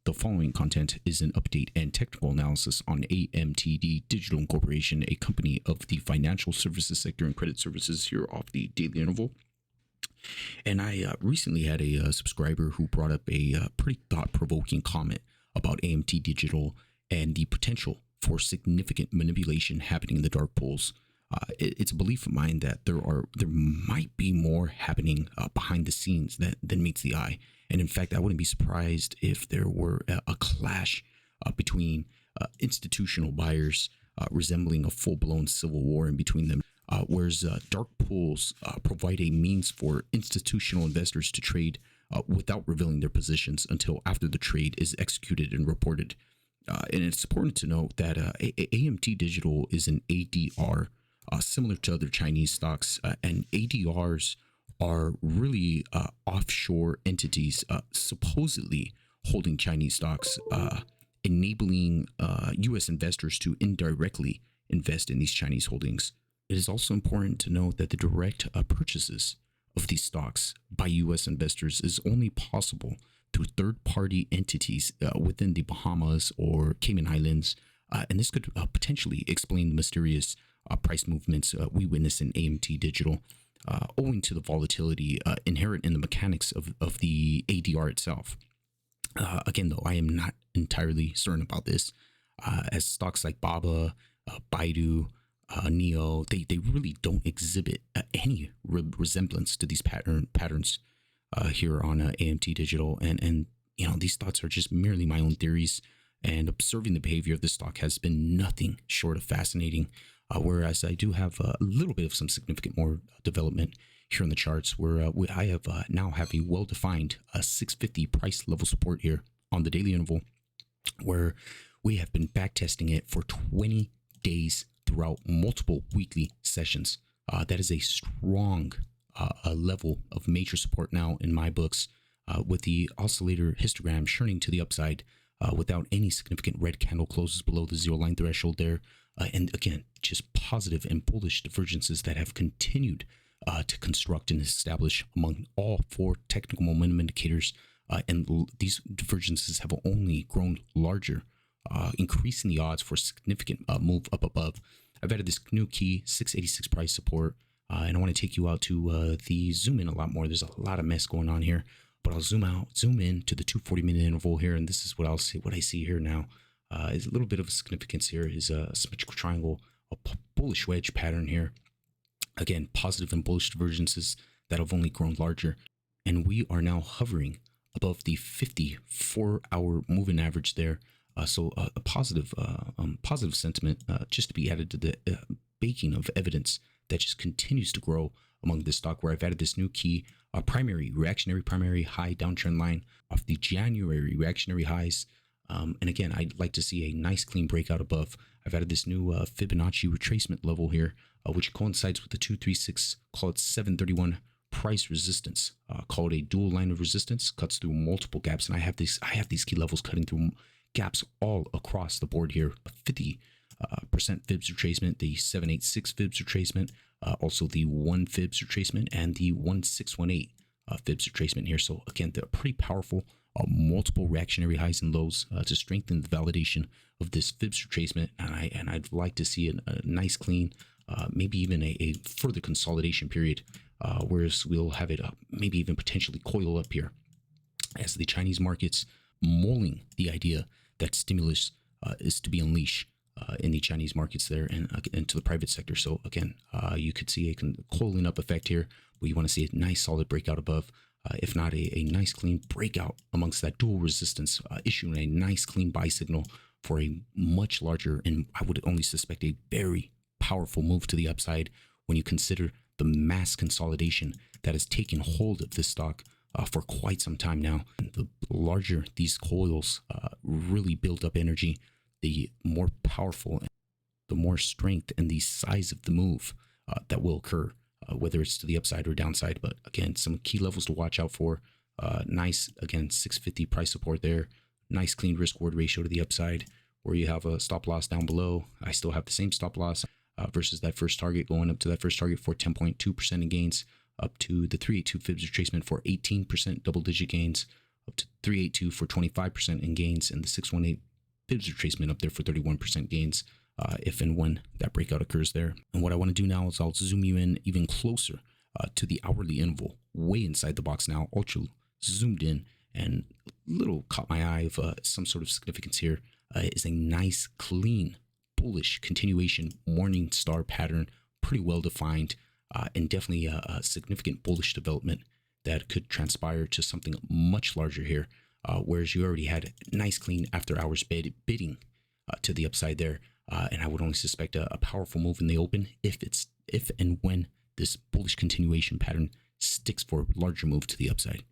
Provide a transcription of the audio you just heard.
The following content is an update and technical analysis on AMTD Digital Incorporation, a company of the financial services sector and credit services here off the daily interval. And I recently had a subscriber who brought up a pretty thought-provoking comment about AMT Digital and the potential for significant manipulation happening in the dark pools. It's a belief of mine that there might be more happening behind the scenes than meets the eye. And in fact, I wouldn't be surprised if there were a clash between institutional buyers resembling a full-blown civil war in between them, whereas dark pools provide a means for institutional investors to trade without revealing their positions until after the trade is executed and reported. And it's important to note that AMT Digital is an ADR, similar to other Chinese stocks, and ADRs are really offshore entities supposedly holding Chinese stocks, enabling U.S. investors to indirectly invest in these Chinese holdings. It is also important to note that the direct purchases of these stocks by U.S. investors is only possible through third-party entities within the Bahamas or Cayman Islands, and this could potentially explain the mysterious price movements we witness in AMT Digital, owing to the volatility inherent in the mechanics of the ADR itself. Again, though, I am not entirely certain about this, as stocks like Baba, Baidu, Neo, they really don't exhibit any resemblance to these patterns here on AMT Digital, and you know, these thoughts are just merely my own theories, and observing the behavior of this stock has been nothing short of fascinating. Whereas I do have a little bit of some significant more development here in the charts, where I have now have a well-defined 650 price level support here on the daily interval, where we have been backtesting it for 20 days throughout multiple weekly sessions. That is a strong level of major support now in my books, with the oscillator histogram churning to the upside without any significant red candle closes below the zero line threshold there. And again, just positive and bullish divergences that have continued to construct and establish among all four technical momentum indicators. And these divergences have only grown larger, increasing the odds for significant move up above. I've added this new key 686 price support, and I want to take you out to the zoom in a lot more. There's a lot of mess going on here, but I'll zoom in to the 240-minute interval here, and this is what I'll see. What I see here now is a little bit of a significance here is a symmetrical triangle, a bullish wedge pattern here. Again, positive and bullish divergences that have only grown larger, and we are now hovering above the 54-hour moving average there. So a positive sentiment just to be added to the baking of evidence that just continues to grow among this stock, where I've added this new key, reactionary primary high downtrend line off the January reactionary highs. And again, I'd like to see a nice clean breakout above. I've added this new Fibonacci retracement level here, which coincides with the 236, call it 731 price resistance, called a dual line of resistance, cuts through multiple gaps. And I have these key levels cutting through gaps all across the board here. 50% fibs retracement, the 786 fibs retracement, also the 1 fibs retracement, and the 1618 fibs retracement here. So again, they're pretty powerful. Multiple reactionary highs and lows to strengthen the validation of this fibs retracement, and I'd like to see a nice clean, maybe even a further consolidation period, whereas we'll have it maybe even potentially coil up here as the Chinese markets mulling the idea that stimulus is to be unleashed in the Chinese markets there and to the private sector. So again, you could see a coiling up effect here, where you want to see a nice solid breakout above. If not a nice clean breakout amongst that dual resistance, issuing a nice clean buy signal for a much larger, and I would only suspect a very powerful move to the upside when you consider the mass consolidation that has taken hold of this stock for quite some time now. And the larger these coils really build up energy, the more powerful, the more strength and the size of the move that will occur, whether it's to the upside or downside. But again, some key levels to watch out for. Nice, again, 650 price support there. Nice clean risk reward ratio to the upside, where you have a stop loss down below. I still have the same stop loss versus that first target, going up to that first target for 10.2% in gains, up to the 382 fibs retracement for 18% double digit gains, up to 382 for 25% in gains, and the 618 fibs retracement up there for 31% gains if and when that breakout occurs there. And what I want to do now is I'll zoom you in even closer to the hourly interval, way inside the box now, ultra zoomed in, and little caught my eye of some sort of significance here is a nice, clean, bullish continuation morning star pattern, pretty well defined, and definitely a significant bullish development that could transpire to something much larger here. Whereas you already had nice, clean after hours bidding to the upside there, and I would only suspect a powerful move in the open if and when this bullish continuation pattern sticks for a larger move to the upside.